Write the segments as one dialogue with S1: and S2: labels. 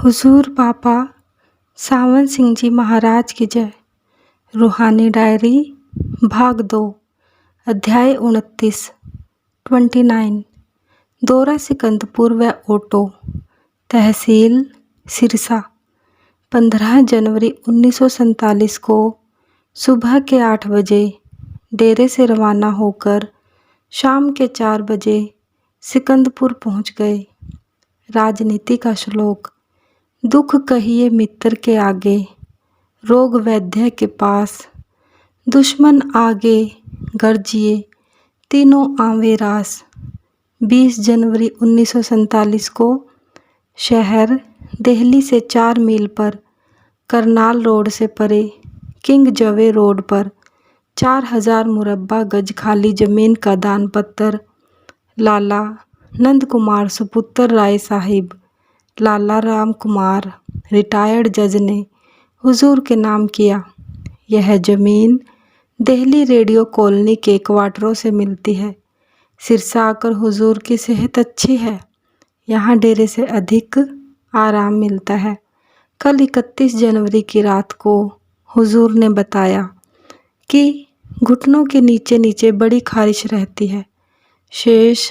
S1: हुजूर पापा सावन सिंह जी महाराज की जय। रूहानी डायरी भाग 2 अध्याय 29 दौरा सिकंदपुर व ओटो तहसील सिरसा 15 जनवरी 1947 को सुबह के 8 बजे डेरे से रवाना होकर शाम के 4 बजे सिकंदपुर पहुंच गए। राजनीति का श्लोक। दुख कहिए मित्र के आगे, रोग वैद्य के पास, दुश्मन आगे गर्जिए, तीनों आवे रास। 20 जनवरी 1947 को शहर दिल्ली से 4 मील पर करनाल रोड से परे किंग जवे रोड पर 4000 मुरब्बा गज खाली जमीन का दान पत्र लाला नंद कुमार सुपुत्र राय साहिब लाला राम कुमार रिटायर्ड जज ने हुजूर के नाम किया। यह ज़मीन दिल्ली रेडियो कॉलोनी के क्वार्टरों से मिलती है। सिरसा आकर हुजूर की सेहत अच्छी है। यहाँ डेरे से अधिक आराम मिलता है। कल 31 जनवरी की रात को हुजूर ने बताया कि घुटनों के नीचे नीचे बड़ी खारिश रहती है। शेष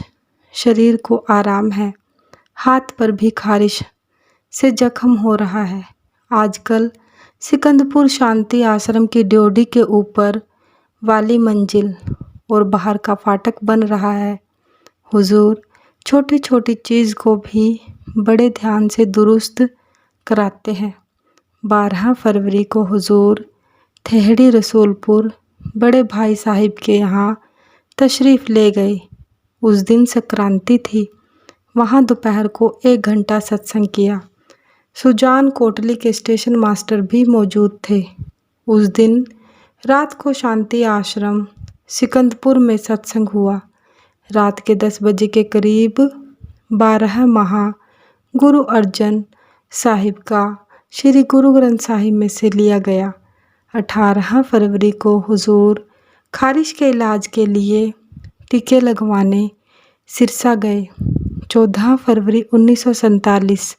S1: शरीर को आराम है। हाथ पर भी खारिश से जख्म हो रहा है। आजकल सिकंदपुर शांति आश्रम की ड्योढ़ी के ऊपर वाली मंजिल और बाहर का फाटक बन रहा है। हुजूर छोटी छोटी चीज़ को भी बड़े ध्यान से दुरुस्त कराते हैं। 12 फरवरी को हुजूर थेहड़ी रसूलपुर बड़े भाई साहिब के यहाँ तशरीफ़ ले गए। उस दिन संक्रांति थी। वहाँ दोपहर को 1 घंटा सत्संग किया। सुजान कोटली के स्टेशन मास्टर भी मौजूद थे। उस दिन रात को शांति आश्रम सिकंदपुर में सत्संग हुआ। रात के 10 बजे के करीब 12 माह गुरु अर्जन साहिब का श्री गुरु ग्रंथ साहिब में से लिया गया। 18 फरवरी को हुजूर खारिश के इलाज के लिए टीके लगवाने सिरसा गए। 14 फरवरी 1947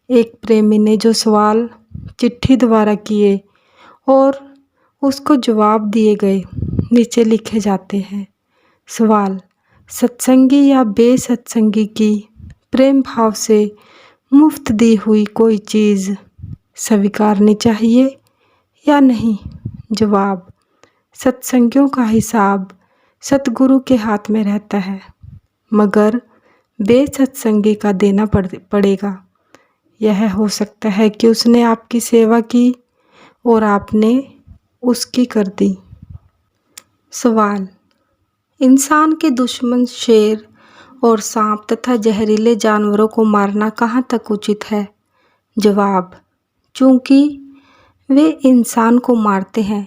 S1: एक प्रेमी ने जो सवाल चिट्ठी द्वारा किए और उसको जवाब दिए गए नीचे लिखे जाते हैं। सवाल: सत्संगी या बेसत्संगी की प्रेम भाव से मुफ्त दी हुई कोई चीज़ स्वीकारनी चाहिए या नहीं? जवाब: सत्संगियों का हिसाब सतगुरु के हाथ में रहता है, मगर बेसत्संगी का देना पड़ेगा। यह हो सकता है कि उसने आपकी सेवा की और आपने उसकी कर दी। सवाल: इंसान के दुश्मन शेर और सांप तथा जहरीले जानवरों को मारना कहाँ तक उचित है? जवाब: चूँकि वे इंसान को मारते हैं,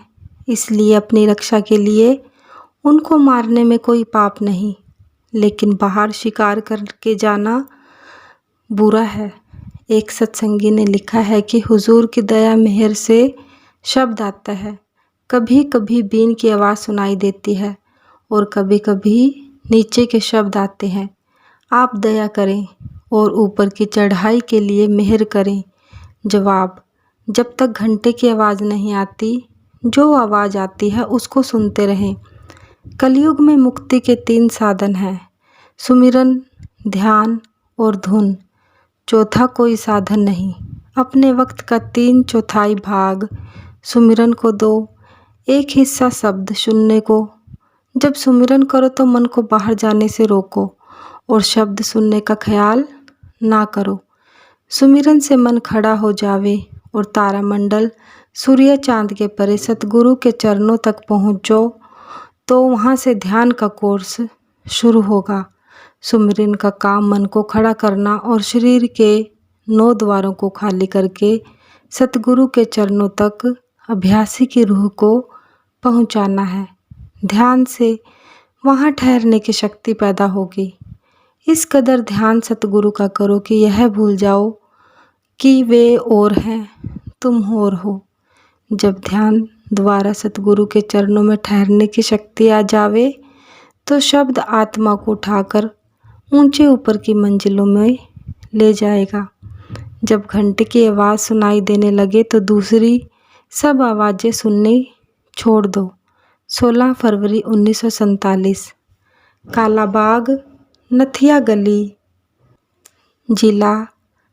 S1: इसलिए अपनी रक्षा के लिए उनको मारने में कोई पाप नहीं, लेकिन बाहर शिकार करके जाना बुरा है। एक सत्संगी ने लिखा है कि हुजूर की दया मेहर से शब्द आता है। कभी कभी बीन की आवाज़ सुनाई देती है और कभी कभी नीचे के शब्द आते हैं। आप दया करें और ऊपर की चढ़ाई के लिए मेहर करें। जवाब: जब तक घंटे की आवाज़ नहीं आती, जो आवाज़ आती है उसको सुनते रहें। कलयुग में मुक्ति के 3 साधन हैं: सुमिरन, ध्यान और धुन। चौथा कोई साधन नहीं। अपने वक्त का 3/4 भाग सुमिरन को दो, एक हिस्सा शब्द सुनने को। जब सुमिरन करो तो मन को बाहर जाने से रोको और शब्द सुनने का ख्याल ना करो। सुमिरन से मन खड़ा हो जावे और तारामंडल, सूर्य चांद के परे सतगुरु के चरणों तक पहुँचो तो वहाँ से ध्यान का कोर्स शुरू होगा। सुमिरन का काम मन को खड़ा करना और शरीर के 9 द्वारों को खाली करके सतगुरु के चरणों तक अभ्यासी की रूह को पहुँचाना है। ध्यान से वहाँ ठहरने की शक्ति पैदा होगी। इस कदर ध्यान सतगुरु का करो कि यह भूल जाओ कि वे और हैं, तुम और हो। जब ध्यान द्वारा सतगुरु के चरणों में ठहरने की शक्ति आ जावे तो शब्द आत्मा को उठाकर ऊंचे ऊपर की मंजिलों में ले जाएगा। जब घंटे की आवाज़ सुनाई देने लगे तो दूसरी सब आवाज़ें सुननी छोड़ दो। 16 फरवरी 1947। कालाबाग, नथिया गली, जिला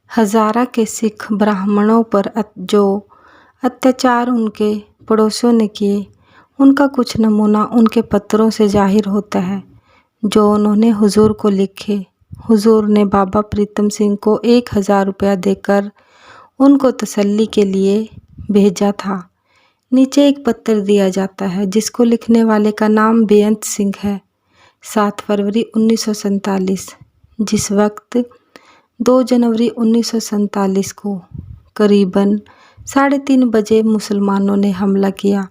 S1: हज़ारा के सिख ब्राह्मणों पर जो अत्याचार उनके पड़ोसियों ने किए, उनका कुछ नमूना उनके पत्रों से जाहिर होता है जो उन्होंने हुजूर को लिखे। हुजूर ने बाबा प्रीतम सिंह को 1000 रुपया देकर उनको तसल्ली के लिए भेजा था। नीचे एक पत्र दिया जाता है जिसको लिखने वाले का नाम बेअंत सिंह है। 7 फरवरी 1947। जिस वक्त 2 जनवरी 1947 को करीबन 3:30 बजे मुसलमानों ने हमला किया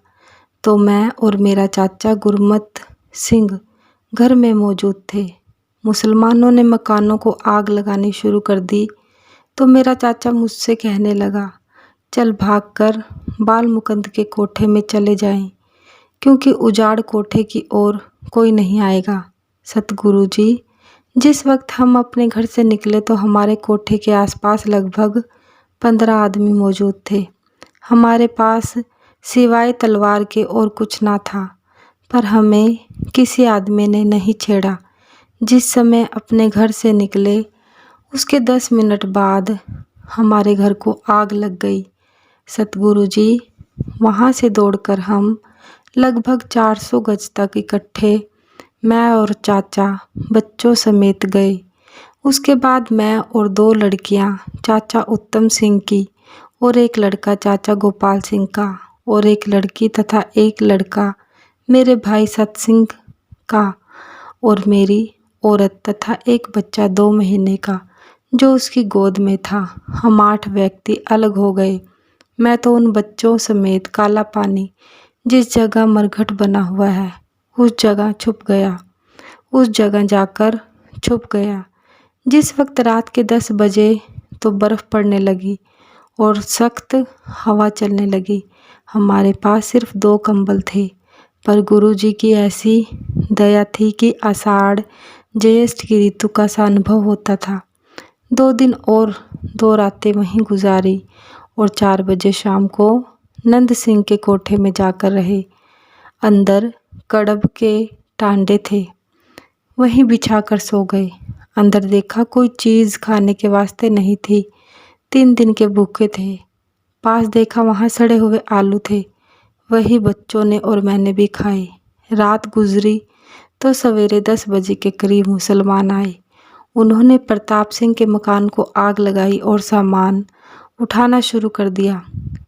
S1: तो मैं और मेरा चाचा गुरमत सिंह घर में मौजूद थे। मुसलमानों ने मकानों को आग लगानी शुरू कर दी तो मेरा चाचा मुझसे कहने लगा, चल भागकर बाल मुकंद के कोठे में चले जाएं, क्योंकि उजाड़ कोठे की ओर कोई नहीं आएगा। सतगुरु जी, जिस वक्त हम अपने घर से निकले तो हमारे कोठे के आसपास लगभग 15 आदमी मौजूद थे। हमारे पास सिवाय तलवार के और कुछ ना था, पर हमें किसी आदमी ने नहीं छेड़ा। जिस समय अपने घर से निकले उसके 10 मिनट बाद हमारे घर को आग लग गई। सतगुरु जी, वहाँ से दौड़कर हम लगभग 400 गज तक इकट्ठे मैं और चाचा बच्चों समेत गए। उसके बाद मैं और 2 लड़कियां चाचा उत्तम सिंह की और एक लड़का चाचा गोपाल सिंह का और एक लड़की तथा एक लड़का मेरे भाई सत सिंह का और मेरी औरत तथा एक बच्चा 2 महीने का जो उसकी गोद में था। हम 8 व्यक्ति अलग हो गए। मैं तो उन बच्चों समेत काला पानी जिस जगह मरघट बना हुआ है उस जगह छुप गया। उस जगह जाकर छुप गया। जिस वक्त रात के 10 बजे तो बर्फ़ पड़ने लगी और सख्त हवा चलने लगी। हमारे पास सिर्फ 2 कंबल थे, पर गुरु जी की ऐसी दया थी कि आषाढ़ ज्येष्ठ की ऋतु का सा अनुभव होता था। 2 दिन और 2 रातें वहीं गुजारी और 4 बजे शाम को नंद सिंह के कोठे में जाकर रहे। अंदर कड़ब के टांडे थे, वहीं बिछाकर सो गए। अंदर देखा कोई चीज़ खाने के वास्ते नहीं थी। 3 दिन के भूखे थे। पास देखा वहाँ सड़े हुए आलू थे, वही बच्चों ने और मैंने भी खाए। रात गुजरी तो सवेरे 10 बजे के करीब मुसलमान आए। उन्होंने प्रताप सिंह के मकान को आग लगाई और सामान उठाना शुरू कर दिया।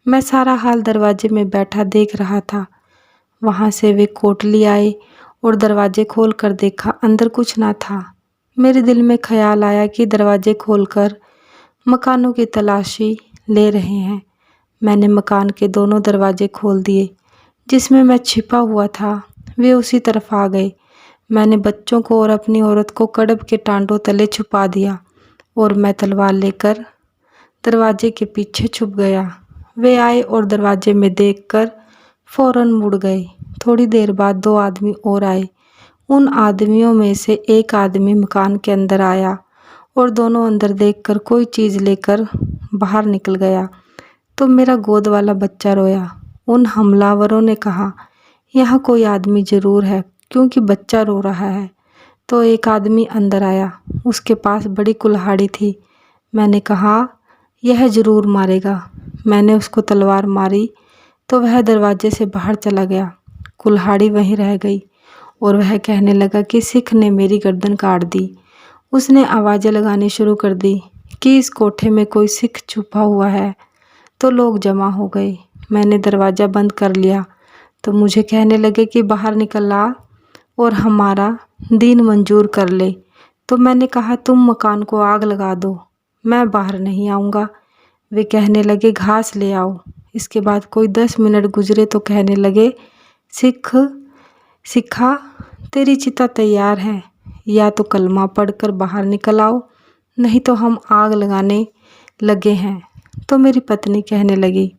S1: मैं सारा हाल दरवाजे में बैठा देख रहा था। वहाँ से वे कोटली आए और दरवाजे खोल कर देखा, अंदर कुछ ना था। मेरे दिल में ख्याल आया कि दरवाजे खोलकर मकानों की तलाशी ले रहे हैं। मैंने मकान के दोनों दरवाजे खोल दिए। जिसमें मैं छिपा हुआ था वे उसी तरफ आ गए। मैंने बच्चों को और अपनी औरत को कड़ब के टांडों तले छुपा दिया और मैं तलवार लेकर दरवाजे के पीछे छुप गया। वे आए और दरवाजे में देखकर फौरन मुड़ गए। थोड़ी देर बाद 2 आदमी और आए। उन आदमियों में से एक आदमी मकान के अंदर आया और दोनों अंदर देखकर कोई चीज़ लेकर बाहर निकल गया तो मेरा गोद वाला बच्चा रोया। उन हमलावरों ने कहा, यहाँ कोई आदमी ज़रूर है क्योंकि बच्चा रो रहा है। तो एक आदमी अंदर आया, उसके पास बड़ी कुल्हाड़ी थी। मैंने कहा, यह ज़रूर मारेगा। मैंने उसको तलवार मारी तो वह दरवाजे से बाहर चला गया। कुल्हाड़ी वहीं रह गई और वह कहने लगा कि सिख ने मेरी गर्दन काट दी। उसने आवाज़ें लगानी शुरू कर दी कि इस कोठे में कोई सिख छुपा हुआ है। तो लोग जमा हो गए। मैंने दरवाज़ा बंद कर लिया तो मुझे कहने लगे कि बाहर निकल आ और हमारा दीन मंजूर कर ले। तो मैंने कहा, तुम मकान को आग लगा दो, मैं बाहर नहीं आऊँगा। वे कहने लगे, घास ले आओ। इसके बाद कोई 10 मिनट गुजरे तो कहने लगे, सिखा तेरी चिता तैयार है, या तो कलमा पढ़कर बाहर निकल आओ, नहीं तो हम आग लगाने लगे हैं। तो मेरी पत्नी कहने लगी,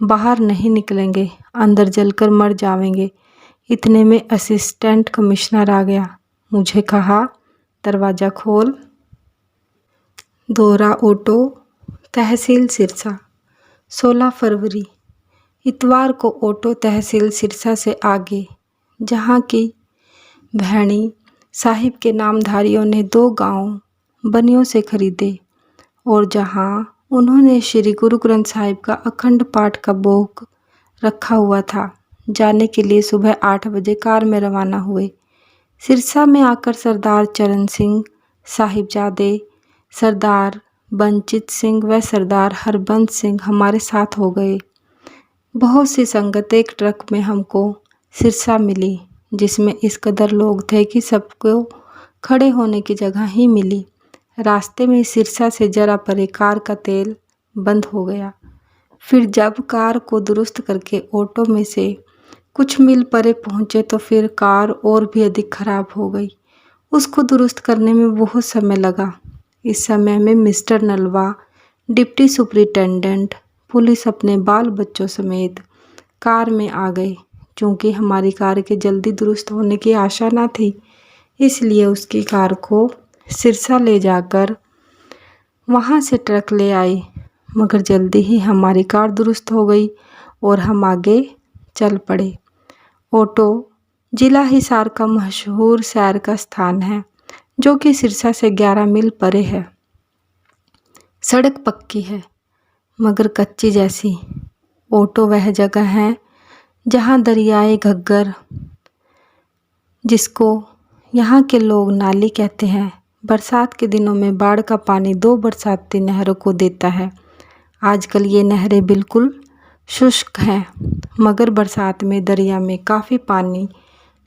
S1: बाहर नहीं निकलेंगे, अंदर जलकर मर जाएंगे। इतने में असिस्टेंट कमिश्नर आ गया। मुझे कहा, दरवाज़ा खोल। दोहरा ऑटो तहसील सिरसा 16 फरवरी इतवार को ऑटो तहसील सिरसा से आगे, जहाँ की भैणी साहिब के नामधारियों ने 2 गांव बनियों से खरीदे और जहाँ उन्होंने श्री गुरु ग्रंथ साहिब का अखंड पाठ का भोग रखा हुआ था, जाने के लिए सुबह 8 बजे कार में रवाना हुए। सिरसा में आकर सरदार चरण सिंह साहिबजादे, सरदार बंचित सिंह व सरदार हरबंस सिंह हमारे साथ हो गए। बहुत सी संगत एक ट्रक में हमको सिरसा मिली, जिसमें इस कदर लोग थे कि सबको खड़े होने की जगह ही मिली। रास्ते में सिरसा से जरा परे कार का तेल बंद हो गया। फिर जब कार को दुरुस्त करके ऑटो में से कुछ मील परे पहुंचे तो फिर कार और भी अधिक खराब हो गई। उसको दुरुस्त करने में बहुत समय लगा। इस समय में mister Nalwa, deputy superintendent, police अपने बाल बच्चों समेत कार में आ गए। चूँकि हमारी कार के जल्दी दुरुस्त होने की आशा न थी, इसलिए उसकी कार को सिरसा ले जाकर वहाँ से ट्रक ले आए, मगर जल्दी ही हमारी कार दुरुस्त हो गई और हम आगे चल पड़े। ऑटो जिला हिसार का मशहूर सैर का स्थान है, जो कि सिरसा से 11 मील परे है। सड़क पक्की है मगर कच्ची जैसी। ऑटो वह जगह है जहाँ दरियाए घग्गर, जिसको यहाँ के लोग नाली कहते हैं, बरसात के दिनों में बाढ़ का पानी 2 बरसाती नहरों को देता है। आजकल ये नहरें बिल्कुल शुष्क हैं, मगर बरसात में दरिया में काफ़ी पानी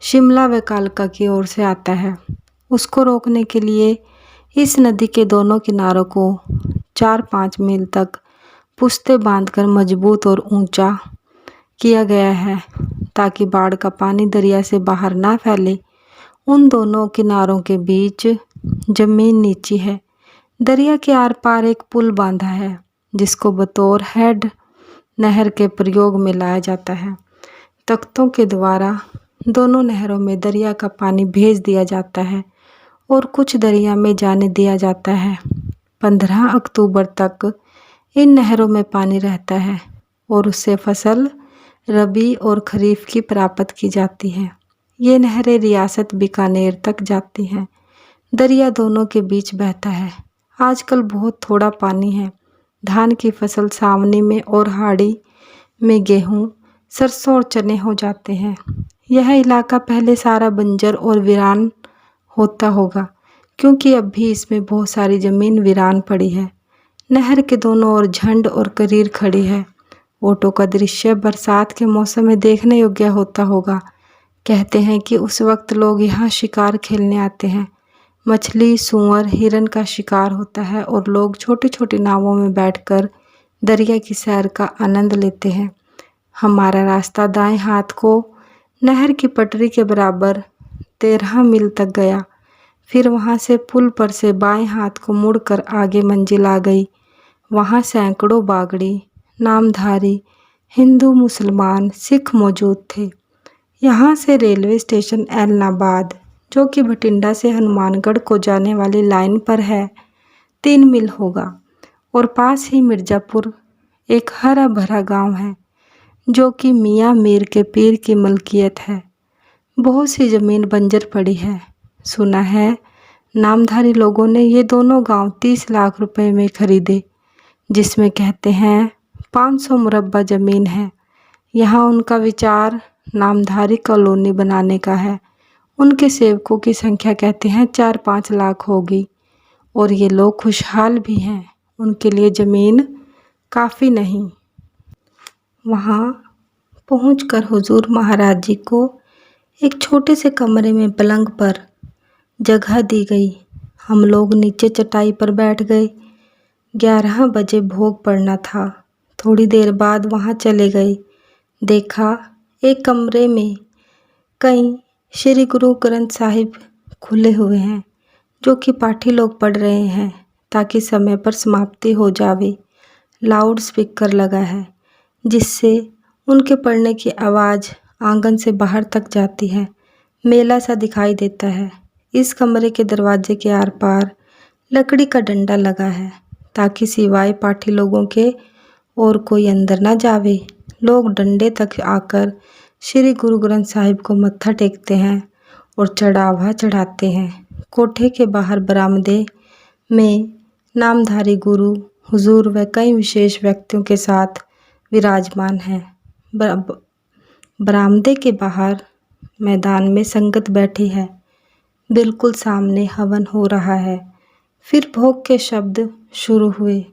S1: शिमला व कालका की ओर से आता है। उसको रोकने के लिए इस नदी के दोनों किनारों को 4-5 मील तक पुश्ते बांधकर मजबूत और ऊंचा किया गया है, ताकि बाढ़ का पानी दरिया से बाहर ना फैले। उन दोनों किनारों के बीच जमीन नीची है। दरिया के आर पार एक पुल बांधा है, जिसको बतौर हेड नहर के प्रयोग में लाया जाता है। तख्तों के द्वारा दोनों नहरों में दरिया का पानी भेज दिया जाता है और कुछ दरिया में जाने दिया जाता है। 15 अक्टूबर तक इन नहरों में पानी रहता है और उससे फसल रबी और खरीफ की प्राप्त की जाती है। ये नहरें रियासत बीकानेर तक जाती हैं। दरिया दोनों के बीच बहता है। आजकल बहुत थोड़ा पानी है। धान की फसल सावनी में और हाड़ी में गेहूँ, सरसों और चने हो जाते हैं। यह इलाका पहले सारा बंजर और वीरान होता होगा, क्योंकि अब भी इसमें बहुत सारी ज़मीन वीरान पड़ी है। नहर के दोनों ओर झंड और करीर खड़ी है। ऑटो का दृश्य बरसात के मौसम में देखने योग्य होता होगा। कहते हैं कि उस वक्त लोग यहाँ शिकार खेलने आते हैं। मछली, सूअर, हिरन का शिकार होता है और लोग छोटी छोटी नावों में बैठकर दरिया की सैर का आनंद लेते हैं। हमारा रास्ता दाएं हाथ को नहर की पटरी के बराबर 13 मील तक गया। फिर वहाँ से पुल पर से बाएं हाथ को मुड़कर आगे मंजिल आ गई। वहाँ सैकड़ों बागड़ी, नामधारी, हिंदू, मुसलमान, सिख मौजूद थे। यहाँ से रेलवे स्टेशन ऐलनाबाद, जो कि भटिंडा से हनुमानगढ़ को जाने वाली लाइन पर है, 3 मील होगा और पास ही मिर्ज़ापुर एक हरा भरा गांव है, जो कि मियाँ मीर के पीर की मलकियत है। बहुत सी ज़मीन बंजर पड़ी है। सुना है नामधारी लोगों ने ये दोनों गांव 30 लाख रुपए में खरीदे, जिसमें कहते हैं 500 मुरब्बा ज़मीन है। यहाँ उनका विचार नामधारी कॉलोनी बनाने का है। उनके सेवकों की संख्या कहते हैं 4-5 लाख होगी और ये लोग खुशहाल भी हैं। उनके लिए ज़मीन काफ़ी नहीं। वहाँ पहुंचकर हुजूर महाराज जी को एक छोटे से कमरे में पलंग पर जगह दी गई। हम लोग नीचे चटाई पर बैठ गए। 11 बजे भोग पड़ना था। थोड़ी देर बाद वहाँ चले गए। देखा एक कमरे में कई श्री गुरु ग्रंथ साहिब खुले हुए हैं, जो कि पाठी लोग पढ़ रहे हैं ताकि समय पर समाप्ति हो जावे। लाउड स्पीकर लगा है, जिससे उनके पढ़ने की आवाज़ आंगन से बाहर तक जाती है। मेला सा दिखाई देता है। इस कमरे के दरवाजे के आर पार लकड़ी का डंडा लगा है ताकि सिवाय पाठी लोगों के और कोई अंदर ना जावे। लोग डंडे तक आकर श्री गुरु ग्रंथ साहिब को मत्था टेकते हैं और चढ़ावा चढ़ाते हैं। कोठे के बाहर बरामदे में नामधारी गुरु हुजूर व कई विशेष व्यक्तियों के साथ विराजमान हैं। बरामदे के बाहर मैदान में संगत बैठी है। बिल्कुल सामने हवन हो रहा है। फिर भोग के शब्द शुरू हुए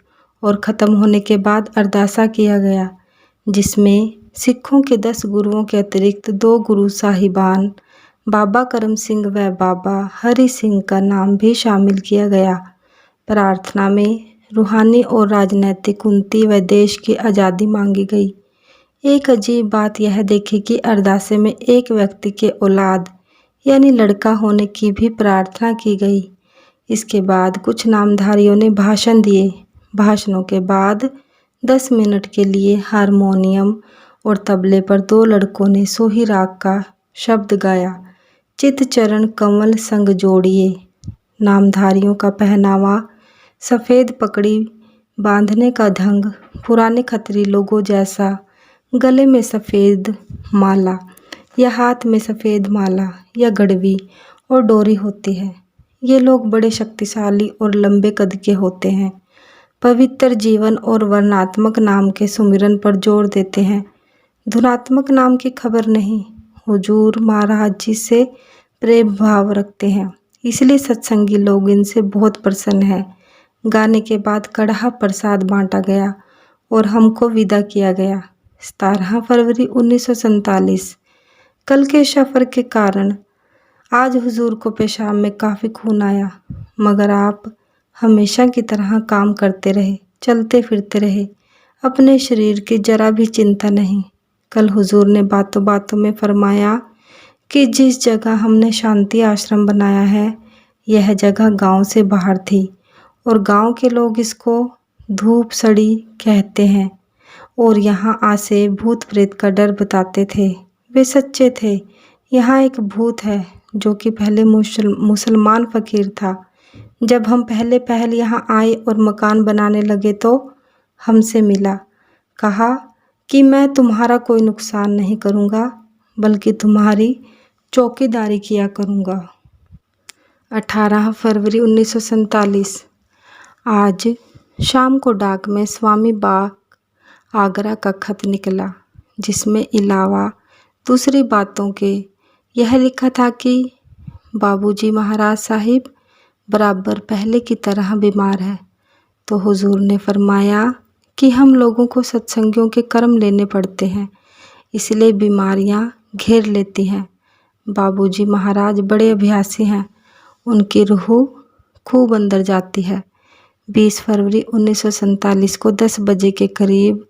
S1: और ख़त्म होने के बाद अरदासा किया गया, जिसमें सिखों के 10 गुरुओं के अतिरिक्त 2 गुरु साहिबान बाबा करम सिंह व बाबा हरि सिंह का नाम भी शामिल किया गया। प्रार्थना में रूहानी और राजनैतिक उन्नति व देश की आज़ादी मांगी गई। एक अजीब बात यह देखी कि अरदासे में एक व्यक्ति के औलाद यानी लड़का होने की भी प्रार्थना की गई। इसके बाद कुछ नामधारियों ने भाषण दिए। भाषणों के बाद 10 मिनट के लिए हारमोनियम और तबले पर 2 लड़कों ने सोही राग का शब्द गाया, चित चरण कमल संग जोड़िए। नामधारियों का पहनावा सफ़ेद पगड़ी बांधने का ढंग पुराने खत्री लोगों जैसा, गले में सफ़ेद माला या हाथ में सफ़ेद माला या गड़वी और डोरी होती है। ये लोग बड़े शक्तिशाली और लंबे कद के होते हैं। पवित्र जीवन और वर्णात्मक नाम के सुमिरन पर जोर देते हैं, धुनात्मक नाम की खबर नहीं। हुजूर महाराज जी से प्रेम भाव रखते हैं, इसलिए सत्संगी लोग इनसे बहुत प्रसन्न हैं। गाने के बाद कड़ाह प्रसाद बांटा गया और हमको विदा किया गया। 17 फरवरी 1947। कल के सफ़र के कारण आज हुजूर को पेशाब में काफ़ी खून आया, मगर आप हमेशा की तरह काम करते रहे, चलते फिरते रहे, अपने शरीर की जरा भी चिंता नहीं। कल हुजूर ने बातों बातों में फरमाया कि जिस जगह हमने शांति आश्रम बनाया है, यह जगह गांव से बाहर थी और गांव के लोग इसको धूप सड़ी कहते हैं और यहाँ आसे भूत प्रेत का डर बताते थे। वे सच्चे थे। यहाँ एक भूत है जो कि पहले मुसलमान फ़कीर था। जब हम पहल यहाँ आए और मकान बनाने लगे तो हमसे मिला, कहा कि मैं तुम्हारा कोई नुकसान नहीं करूँगा, बल्कि तुम्हारी चौकीदारी किया करूँगा। 18 फरवरी 1947। आज शाम को डाक में स्वामी बाग आगरा का खत निकला, जिसमें अलावा दूसरी बातों के यह लिखा था कि बाबूजी महाराज साहिब बराबर पहले की तरह बीमार है। तो हुजूर ने फरमाया कि हम लोगों को सत्संगियों के कर्म लेने पड़ते हैं, इसलिए बीमारियां घेर लेती हैं। बाबूजी महाराज बड़े अभ्यासी हैं, उनकी रूह खूब अंदर जाती है। 20 फरवरी 1947 को 10 बजे के करीब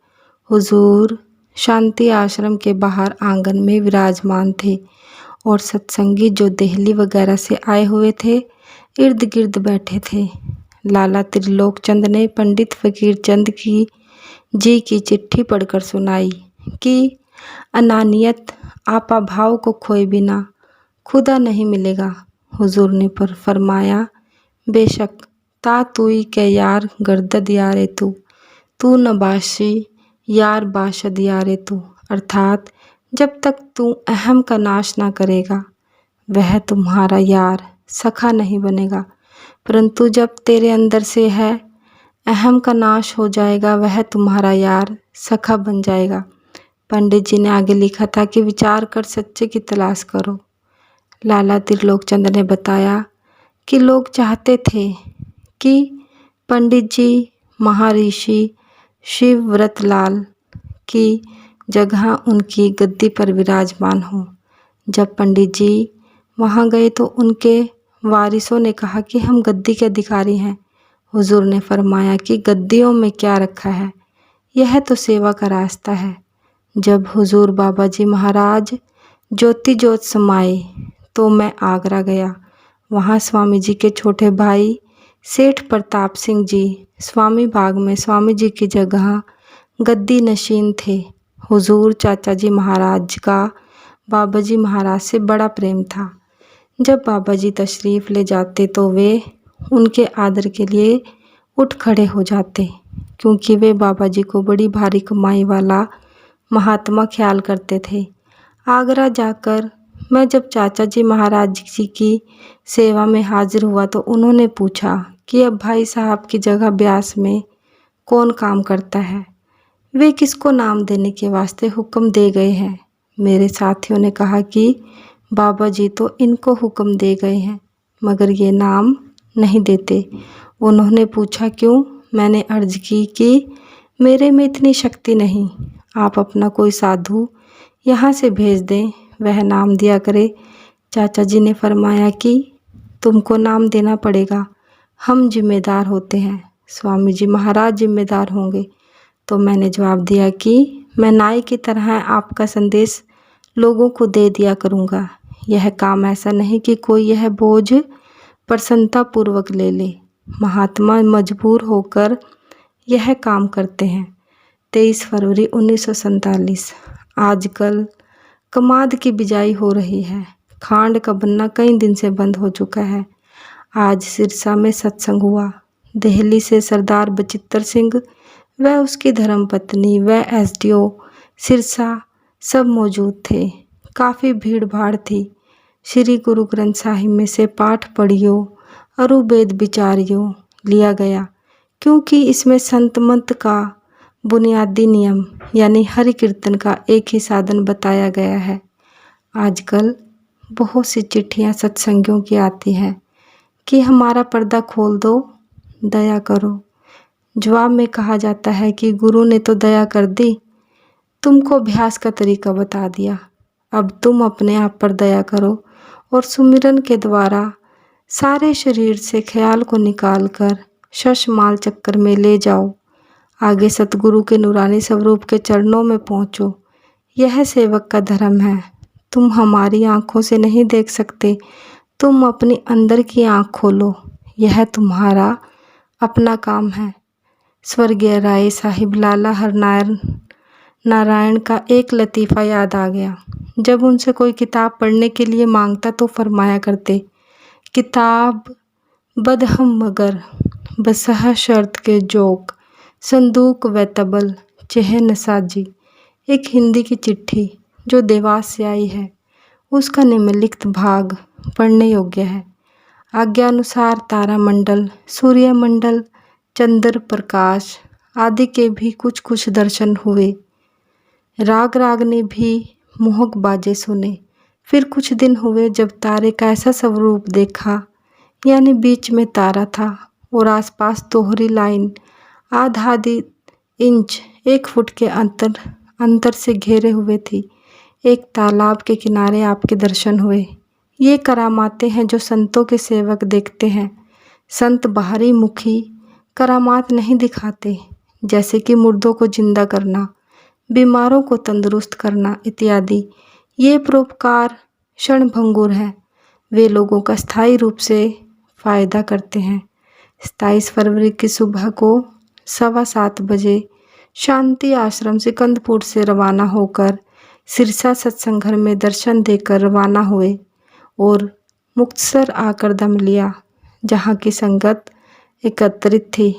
S1: हुजूर शांति आश्रम के बाहर आंगन में विराजमान थे और सत्संगी जो दिल्ली वगैरह से आए हुए थे इर्द गिर्द बैठे थे। लाला त्रिलोक चंद ने पंडित फकीर चंद जी की चिट्ठी पढ़कर सुनाई कि अनानियत आपा भाव को खोए बिना खुदा नहीं मिलेगा। हुजूर ने फरमाया, बेशक ता तुई के यार गर्दद यारे तू न बाशी यार बाशद यारे तू, अर्थात जब तक तू अहम का नाश ना करेगा वह तुम्हारा यार सखा नहीं बनेगा, परंतु जब तेरे अंदर से है अहम का नाश हो जाएगा वह तुम्हारा यार सखा बन जाएगा। पंडित जी ने आगे लिखा था कि विचार कर सच्चे की तलाश करो। लाला त्रिलोक चंद ने बताया कि लोग चाहते थे कि पंडित जी महर्षि शिव व्रतलाल की जगह उनकी गद्दी पर विराजमान हो। जब पंडित जी वहाँ गए तो उनके वारिसों ने कहा कि हम गद्दी के अधिकारी हैं। हुजूर ने फरमाया कि गद्दियों में क्या रखा है, यह तो सेवा का रास्ता है। जब हुजूर बाबा जी महाराज ज्योति ज्योत समाए तो मैं आगरा गया। वहाँ स्वामी जी के छोटे भाई सेठ प्रताप सिंह जी स्वामी बाग में स्वामी जी की जगह गद्दी नशीन थे। हुजूर चाचा जी महाराज का बाबा जी महाराज से बड़ा प्रेम था। जब बाबा जी तशरीफ़ ले जाते तो वे उनके आदर के लिए उठ खड़े हो जाते, क्योंकि वे बाबा जी को बड़ी भारी कमाई वाला महात्मा ख्याल करते थे। आगरा जाकर मैं जब चाचा जी महाराज जी की सेवा में हाजिर हुआ तो उन्होंने पूछा कि अब भाई साहब की जगह ब्यास में कौन काम करता है, वे किसको नाम देने के वास्ते हुक्म दे गए हैं। मेरे साथियों ने कहा कि बाबा जी तो इनको हुक्म दे गए हैं, मगर ये नाम नहीं देते। उन्होंने पूछा क्यों? मैंने अर्ज की कि मेरे में इतनी शक्ति नहीं, आप अपना कोई साधु यहाँ से भेज दें, वह नाम दिया करे। चाचा जी ने फरमाया कि तुमको नाम देना पड़ेगा, हम जिम्मेदार होते हैं, स्वामी जी महाराज जिम्मेदार होंगे। तो मैंने जवाब दिया कि मैं नाई की तरह आपका संदेश लोगों को दे दिया करूँगा। यह काम ऐसा नहीं कि कोई यह बोझ प्रसन्नतापूर्वक ले ले। महात्मा मजबूर होकर यह काम करते हैं। 23 फरवरी 1947। आजकल कमाद की बिजाई हो रही है। खांड का बनना कई दिन से बंद हो चुका है। आज सिरसा में सत्संग हुआ। दिल्ली से सरदार बचित्तर सिंह व उसकी धर्मपत्नी व एसडीओ सिरसा सब मौजूद थे। काफ़ी भीड़ भाड़ थी। श्री गुरु ग्रंथ साहिब में से पाठ पढ़ियो और वेद विचारियो लिया गया, क्योंकि इसमें संत मत का बुनियादी नियम यानी हरि कीर्तन का एक ही साधन बताया गया है। आजकल बहुत सी चिट्ठियाँ सत्संगियों की आती हैं कि हमारा पर्दा खोल दो, दया करो। जवाब में कहा जाता है कि गुरु ने तो दया कर दी, तुमको अभ्यास का तरीका बता दिया, अब तुम अपने आप पर दया करो और सुमिरन के द्वारा सारे शरीर से ख्याल को निकाल कर शशमाल चक्कर में ले जाओ। आगे सतगुरु के नूरानी स्वरूप के चरणों में पहुँचो। यह सेवक का धर्म है। तुम हमारी आँखों से नहीं देख सकते, तुम अपनी अंदर की आँख खोलो, यह तुम्हारा अपना काम है। स्वर्गीय राय साहिब लाला हरनारायण नारायण का एक लतीफ़ा याद आ गया। जब उनसे कोई किताब पढ़ने के लिए मांगता तो फरमाया करते, किताब बदहम मगर बसह शर्त के जोक संदूक व तबल चेह नसाजी। एक हिंदी की चिट्ठी जो देवास से आई है, उसका निम्नलिखित भाग पढ़ने योग्य है। आज्ञानुसार तारामंडल, सूर्यमंडल, चंद्र प्रकाश आदि के भी कुछ कुछ दर्शन हुए। राग रागनी भी मोहक बाजे सुने। फिर कुछ दिन हुए जब तारे का ऐसा स्वरूप देखा, यानी बीच में तारा था और आसपास दोहरी लाइन आधी इंच 1 फुट के अंतर से घेरे हुए थी। एक तालाब के किनारे आपके दर्शन हुए। ये करामातें हैं जो संतों के सेवक देखते हैं। संत बाहरी मुखी करामात नहीं दिखाते, जैसे कि मुर्दों को जिंदा करना, बीमारों को तंदुरुस्त करना इत्यादि। ये परोपकार क्षणभंगुर है, वे लोगों का स्थायी रूप से फ़ायदा करते हैं। 27 फरवरी की सुबह को 7:15 बजे शांति आश्रम सिकंदपुर से रवाना होकर सिरसा सत्संग घर में दर्शन देकर रवाना हुए और मुक्तसर आकर दम लिया, जहाँ की संगत एकत्रित थी।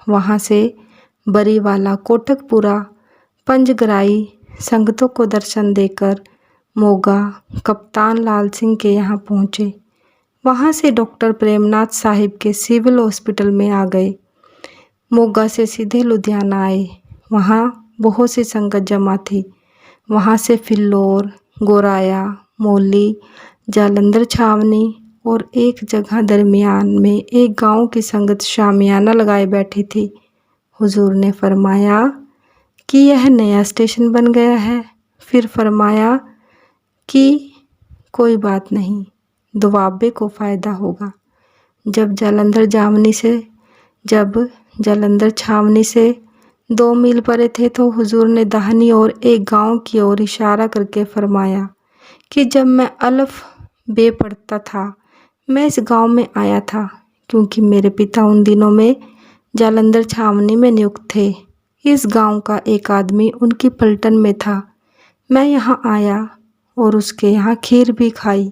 S1: वहाँ से बरीवाला, कोटकपुरा, पंजगराई संगतों को दर्शन देकर मोगा कप्तान लाल सिंह के यहाँ पहुँचे। वहाँ से डॉक्टर प्रेमनाथ साहिब के सिविल हॉस्पिटल में आ गए। मोगा से सीधे लुधियाना आए। वहाँ बहुत सी संगत जमा थी। वहाँ से फिल्लौर, गोराया, मौली, जालंधर छावनी और एक जगह दरमियान में एक गांव की संगत शामियाना लगाए बैठी थी। हुजूर ने फरमाया कि यह नया स्टेशन बन गया है। फिर फरमाया कि कोई बात नहीं, दुआबे को फ़ायदा होगा। जब जालंधर छावनी से 2 मील परे थे तो हुजूर ने दाहिनी ओर एक गांव की ओर इशारा करके फरमाया कि जब मैं अल्फ बे पढ़ता था मैं इस गांव में आया था, क्योंकि मेरे पिता उन दिनों में जालंधर छावनी में नियुक्त थे। इस गांव का एक आदमी उनकी पलटन में था। मैं यहाँ आया और उसके यहाँ खीर भी खाई।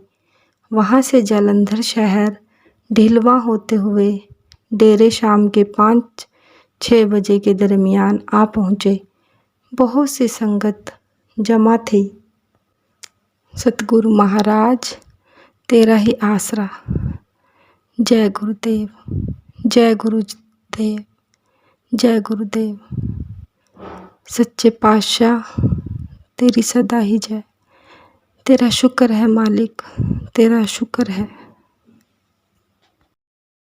S1: वहाँ से जालंधर शहर ढिलवा होते हुए डेरे शाम के 5-6 बजे के दरमियान आ पहुँचे। बहुत सी संगत जमा थी। सतगुरु महाराज, तेरा ही आसरा। जय गुरुदेव, जय गुरुदेव, जय गुरुदेव। सच्चे पातशाह, तेरी सदा ही जय। तेरा शुक्र है मालिक, तेरा शुक्र है।